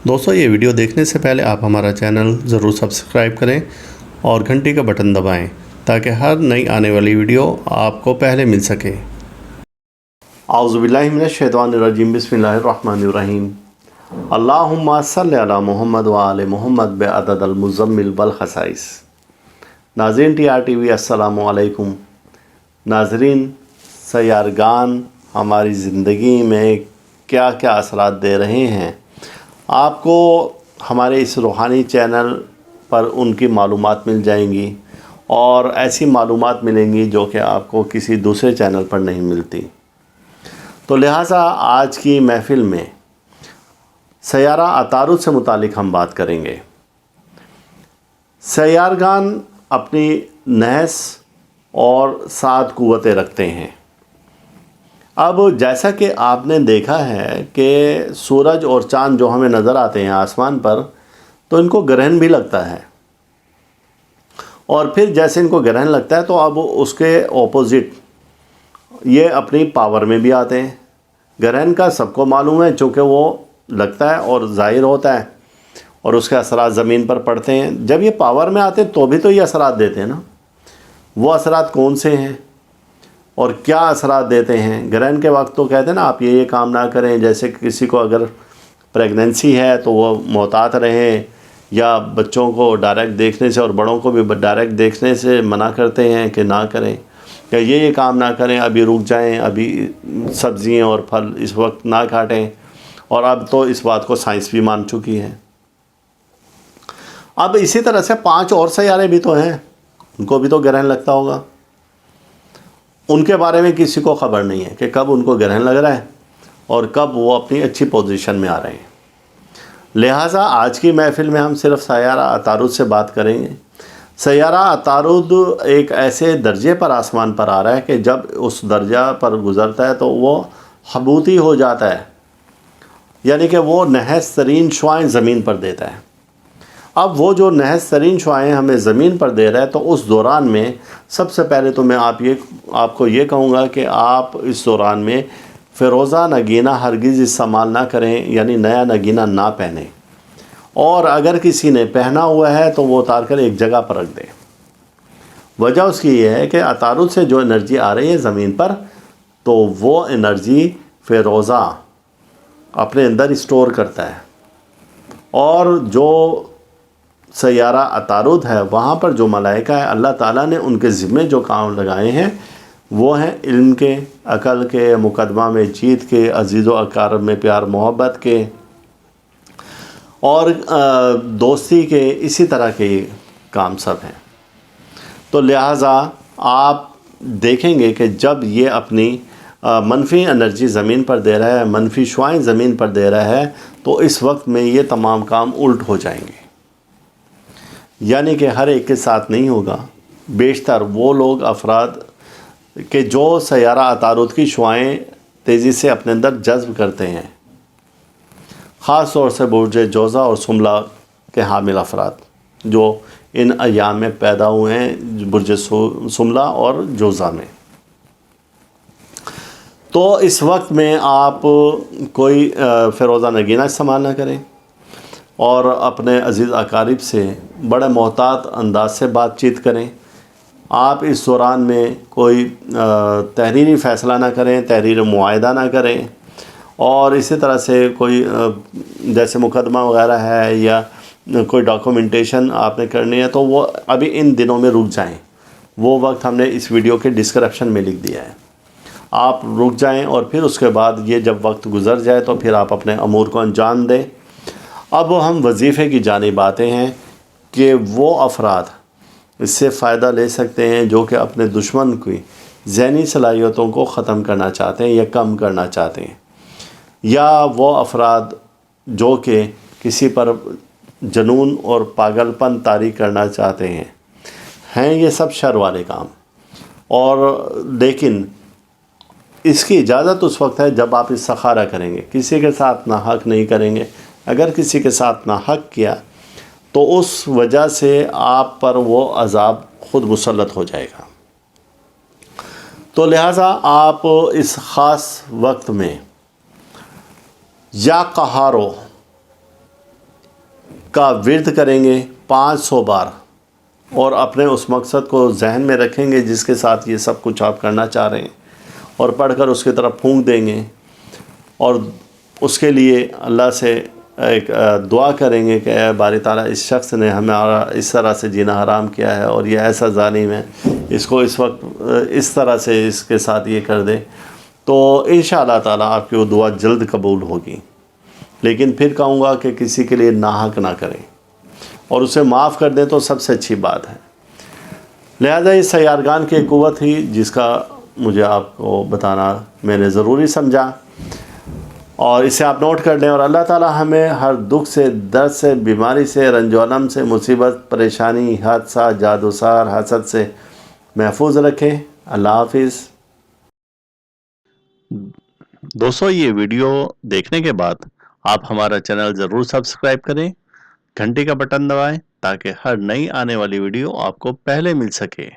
دوستو یہ ویڈیو دیکھنے سے پہلے آپ ہمارا چینل ضرور سبسکرائب کریں اور گھنٹی کا بٹن دبائیں تاکہ ہر نئی آنے والی ویڈیو آپ کو پہلے مل سکے۔ اعوذ باللہ من الشیطان الرجیم، بسم اللہ الرحمن الرحیم۔ اللہم صلی علی محمد وآل محمد بعدد المزمل والخصائص۔ ناظرین ٹی آر ٹی وی، السلام علیکم۔ ناظرین، سیارگان ہماری زندگی میں کیا کیا اثرات دے رہے ہیں، آپ کو ہمارے اس روحانی چینل پر ان کی معلومات مل جائیں گی، اور ایسی معلومات ملیں گی جو کہ آپ کو کسی دوسرے چینل پر نہیں ملتی۔ تو لہٰذا آج کی محفل میں سیارہ عطارد سے متعلق ہم بات کریں گے۔ سیارگان اپنی نحس اور 7 قوتیں رکھتے ہیں۔ اب جیسا کہ آپ نے دیکھا ہے کہ سورج اور چاند جو ہمیں نظر آتے ہیں آسمان پر، تو ان کو گرہن بھی لگتا ہے، اور پھر جیسے ان کو گرہن لگتا ہے تو اب اس کے اپوزٹ یہ اپنی پاور میں بھی آتے ہیں۔ گرہن کا سب کو معلوم ہے، چونکہ وہ لگتا ہے اور ظاہر ہوتا ہے اور اس کے اثرات زمین پر پڑتے ہیں۔ جب یہ پاور میں آتے ہیں تو بھی تو یہ اثرات دیتے ہیں نا۔ وہ اثرات کون سے ہیں اور کیا اثرات دیتے ہیں؟ گرہن کے وقت تو کہتے ہیں نا آپ یہ کام نہ کریں، جیسے کسی کو اگر پریگننسی ہے تو وہ محتاط رہیں، یا بچوں کو ڈائریکٹ دیکھنے سے اور بڑوں کو بھی ڈائریکٹ دیکھنے سے منع کرتے ہیں کہ نہ کریں، کہ یہ کام نہ کریں، ابھی رک جائیں، ابھی سبزیاں اور پھل اس وقت نہ کاٹیں۔ اور اب تو اس بات کو سائنس بھی مان چکی ہے۔ اب اسی طرح سے 5 اور سیارے بھی تو ہیں، ان کو بھی تو گرہن لگتا ہوگا۔ ان کے بارے میں کسی کو خبر نہیں ہے کہ کب ان کو گرہن لگ رہا ہے اور کب وہ اپنی اچھی پوزیشن میں آ رہے ہیں۔ لہٰذا آج کی محفل میں ہم صرف سیارہ عطارد سے بات کریں گے۔ سیارہ عطارد ایک ایسے درجے پر آسمان پر آ رہا ہے کہ جب اس درجہ پر گزرتا ہے تو وہ حبوطی ہو جاتا ہے، یعنی کہ وہ نحس ترین شعاعیں زمین پر دیتا ہے۔ اب وہ جو نحس ترین شعاعیں ہمیں زمین پر دے رہا ہے، تو اس دوران میں سب سے پہلے تو میں آپ کو یہ کہوں گا کہ آپ اس دوران میں فیروزہ نگینہ ہرگز استعمال نہ کریں، یعنی نیا نگینہ نہ پہنیں، اور اگر کسی نے پہنا ہوا ہے تو وہ اتار کر ایک جگہ پر رکھ دے۔ وجہ اس کی یہ ہے کہ عطارد سے جو انرجی آ رہی ہے زمین پر، تو وہ انرجی فیروزہ اپنے اندر اسٹور کرتا ہے، اور جو سیارہ عطارد ہے وہاں پر جو ملائکہ ہے، اللہ تعالیٰ نے ان کے ذمے جو کام لگائے ہیں وہ ہیں علم کے، عقل کے، مقدمہ میں جیت کے، عزیز و اقارب میں پیار محبت کے، اور دوستی کے، اسی طرح کے کام سب ہیں۔ تو لہٰذا آپ دیکھیں گے کہ جب یہ اپنی منفی انرجی زمین پر دے رہا ہے، منفی شعاعیں زمین پر دے رہا ہے، تو اس وقت میں یہ تمام کام الٹ ہو جائیں گے، یعنی کہ ہر ایک کے ساتھ نہیں ہوگا۔ بیشتر وہ لوگ افراد کہ جو سیارہ عطارد کی شعاعیں تیزی سے اپنے اندر جذب کرتے ہیں، خاص طور سے برج جوزہ اور سملہ کے حامل افراد جو ان ایام میں پیدا ہوئے ہیں، برج سملہ اور جوزہ میں، تو اس وقت میں آپ کوئی فیروزہ نگینہ استعمال نہ کریں، اور اپنے عزیز اقارب سے بڑے محتاط انداز سے بات چیت کریں۔ آپ اس دوران میں کوئی تحریری فیصلہ نہ کریں، تحریر معاہدہ نہ کریں، اور اسی طرح سے کوئی جیسے مقدمہ وغیرہ ہے یا کوئی ڈاکومنٹیشن آپ نے کرنی ہے تو وہ ابھی ان دنوں میں رک جائیں۔ وہ وقت ہم نے اس ویڈیو کے ڈسکرپشن میں لکھ دیا ہے، آپ رک جائیں، اور پھر اس کے بعد یہ جب وقت گزر جائے تو پھر آپ اپنے امور کو انجام دیں۔ اب ہم وظیفے کی جانب آتے ہیں کہ وہ افراد اس سے فائدہ لے سکتے ہیں جو کہ اپنے دشمن کی ذہنی صلاحیتوں کو ختم کرنا چاہتے ہیں یا کم کرنا چاہتے ہیں، یا وہ افراد جو کہ کسی پر جنون اور پاگل پن طاری کرنا چاہتے ہیں یہ سب شر والے کام۔ اور لیکن اس کی اجازت اس وقت ہے جب آپ استخارہ کریں گے، کسی کے ساتھ ناحق نہیں کریں گے۔ اگر کسی کے ساتھ ناحق کیا تو اس وجہ سے آپ پر وہ عذاب خود مسلط ہو جائے گا۔ تو لہٰذا آپ اس خاص وقت میں یا قہارو کا ورد کریں گے 500 بار، اور اپنے اس مقصد کو ذہن میں رکھیں گے جس کے ساتھ یہ سب کچھ آپ کرنا چاہ رہے ہیں، اور پڑھ کر اس کی طرف پھونک دیں گے، اور اس کے لیے اللہ سے ایک دعا کریں گے کہ اے باری تعالیٰ اس شخص نے ہمارا اس طرح سے جینا حرام کیا ہے، اور یہ ایسا ظالم ہے، اس کو اس وقت اس طرح سے اس کے ساتھ یہ کر دے، تو انشاءاللہ تعالیٰ آپ کی وہ دعا جلد قبول ہوگی۔ لیکن پھر کہوں گا کہ کسی کے لیے ناحق نہ کریں، اور اسے معاف کر دیں تو سب سے اچھی بات ہے۔ لہذا اس سیارگان کی قوت ہی جس کا مجھے آپ کو بتانا میں نے ضروری سمجھا، اور اسے آپ نوٹ کر لیں، اور اللہ تعالی ہمیں ہر دکھ سے، درد سے، بیماری سے، رنج و الم سے، مصیبت، پریشانی، حادثہ، جادوسار، حسد سے محفوظ رکھے۔ اللہ حافظ۔ دوستو یہ ویڈیو دیکھنے کے بعد آپ ہمارا چینل ضرور سبسکرائب کریں، گھنٹی کا بٹن دبائیں تاکہ ہر نئی آنے والی ویڈیو آپ کو پہلے مل سکے۔